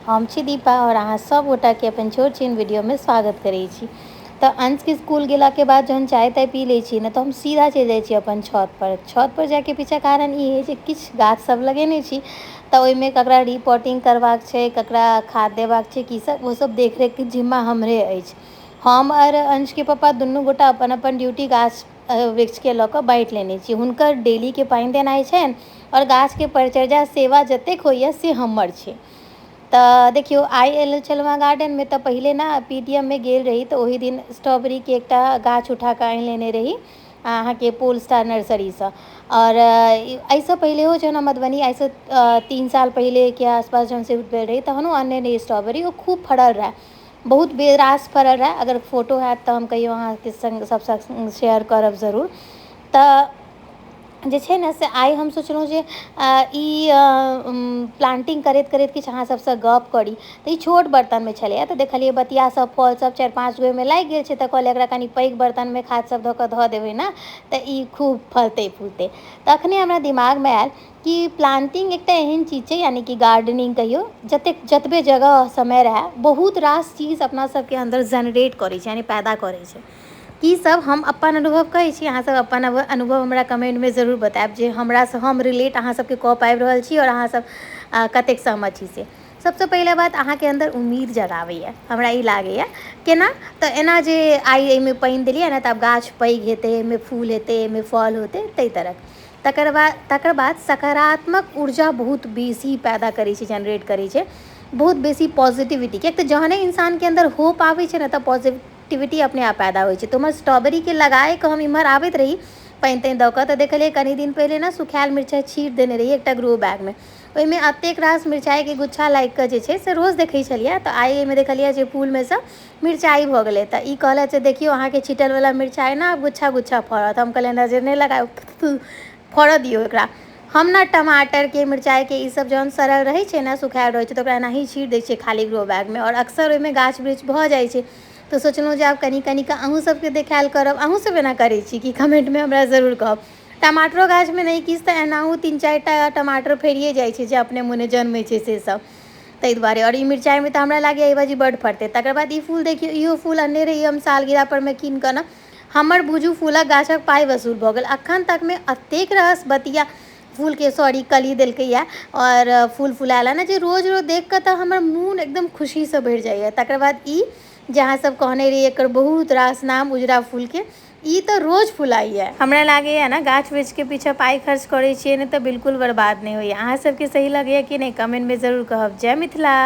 हम छी दीपा और अहाँ सब गोटा के अपन छोट छिन वीडियो में स्वागत करै छी। तो अंश के स्कूल गेला के बाद जहन चाय ताय पी लै छी ने तो हम सीधा चलि जाइ छी अपन छत पर जाके पीछे कारण ई है जे किछ गाछ सब लगेने छी तो ओइमे ककरा रिपोर्टिंग करबाक छै, ककरा खाद देबाक छै, की सब वो सब देखरेख के जिम्मा हमरे अछि। हम और अंश के पापा दुनू गोटा अपन अपन ड्यूटी गाछ वृक्ष के लऽ कऽ बाँटि लेने छी। हुनकर डेली के पानि देनाइ छनि और गाछ के परिचर्या सेवा जतेक होइए से हमर छै। तऽ देखियौ आइ एल छलहुँ गार्डनमे तऽ पहिले ने PTM में गेल रही तऽ ओहि दिन स्ट्रॉबेरीके एकटा गाछ उठा कऽ आनि लेने रही अहाँके पोलस्टार नर्सरीसँ। और एहिसँ पहिलेहो जहन हम मधुबनी आइसँ 3 साल पहिले के आसपास जहन शिफ्ट भेल रही तहनो आनने रही स्ट्रॉबेरी। ओ खूब फड़ल रहए, बहुत बेरास फड़ल रहए। अगर फोटो हैत तऽ हम कहियो अहाँके संग सबसँ शेयर करब जरूर। तऽ जे छै ने से आइ हम सोचलहुँ जे ई प्लांटिंग करैत करैत किछु अहाँ सबसँ गप करी। तऽ ई छोट बर्तनमे छलैए तऽ देखलिए बतिया सब फल सब 4-5 गो ओहिमे लागि गेल छै तऽ कहलिए एकरा कनि पैघ बर्तनमे खाद सब धऽ कऽ धऽ देबै ने तऽ ई खूब फलतै फूलतै। तखने हमरा दिमागमे आयल कि प्लांटिंग एकटा एहन चीज छै, यानी कि गार्डनिंग कहियो, जतबे जगह समय रहै बहुत रास चीज अपना सबके अन्दर जनरेट करै छै, यानी पैदा करै छै। की सब हम अपन अनुभव कहै छी, अहाँ सब अपन अनुभव हमरा कमेंटमे जरूर बताएब जे हमरासँ हम रिलेट अहाँ सबके कऽ पाबि रहल छी और अहाँ सब कतेक सहमत छी से। सबसँ पहिला बात अहाँके अन्दर उम्मीद जगाबैए, हमरा ई लागैए। केना तऽ एना जे आइ एहिमे पानि देलिए ने तऽ आब गाछ पैघ हेतै, एहिमे फूल हेतै, एहिमे फल होतै, ताहि तरहक। तकर बाद सकारात्मक ऊर्जा बहुत बेसी पैदा करै छै, जनरेट करै छै, बहुत बेसी पॉजिटिविटी। किएक तऽ जहने इंसानके अन्दर होप आबै छै ने तऽ पॉजिटिविटी अपने आप पैदा होइ छै। तऽ हमर स्ट्रॉबेरीके लगाएकऽ हम इम्हर आबैत रही पानि तानि दऽ कऽ तऽ देखलिए कनि दिन पहिले ने सुखायल मिरचाइ छीटि देने रही एकटा ग्रो बैगमे। ओहिमे एतेक रास मिरचाइके गुच्छा लागि कऽ जे छै से रोज देखै छलिए। तऽ आइ एहिमे देखलिए जे फूलमे सँ मिरचाइ भऽ गेलै। तऽ ई कहलथि जे देखियौ अहाँके छिटलवला मिरचाइ ने आब गुच्छा गुच्छा फड़त। हम कहलिए नजरि नहि लगाउ, फड़ऽ दियौ एकरा। हम ने टमाटरके, मिरचाइके ई सब जहन सड़ल रहै छै ने, सुखायल रहै छै तऽ ओकरा एनाही छीटि दै छियै खाली ग्रो बैगमे और अक्सर ओहिमे गाछ वृक्ष भऽ जाइ छै। तऽ सोचलहुँ जे आब कनि कनिके अहूँ सबके देखाएल करब। अहूँ सब एना करै छी कि कमेंटमे हमरा जरूर कहब। टमाटरो गाछमे नहि किछु तऽ एनाहु 3-4 टा टमाटर फड़िए जाइ छै जे अपने मोने जन्मै छै से सब, ताहि दुआरे। और ई मिरचाइमे तऽ हमरा लागैए एहि बाजी बड्ड फड़तै। तकर बाद ई फूल देखियौ, इहो फूल अनने रही हम सालगिरह परमे कीन कऽ ने। हमर बुझू फूलक गाछक पाइ वसूल भऽ गेल। एखन तकमे एतेक रास बतिया फूलके कली देलकैए और फूल फुलाएल ने जे रोज रोज देख कऽ तऽ हमर मोन एकदम खुशीसँ भरि जाइए। तकर बाद ई जे अहाँ सब कहने रही एकर बहुत रास नाम उजरा फूलके, ई तऽ रोज फुलाइए। हमरा लागैए ने गाछ वृक्षके पीछे पाइ खर्च करै छियै ने तऽ बिल्कुल बर्बाद नहि होइए। अहाँ सबके सही लगैए कि नहि, कमेंटमे जरूर कहब। जय मिथिला।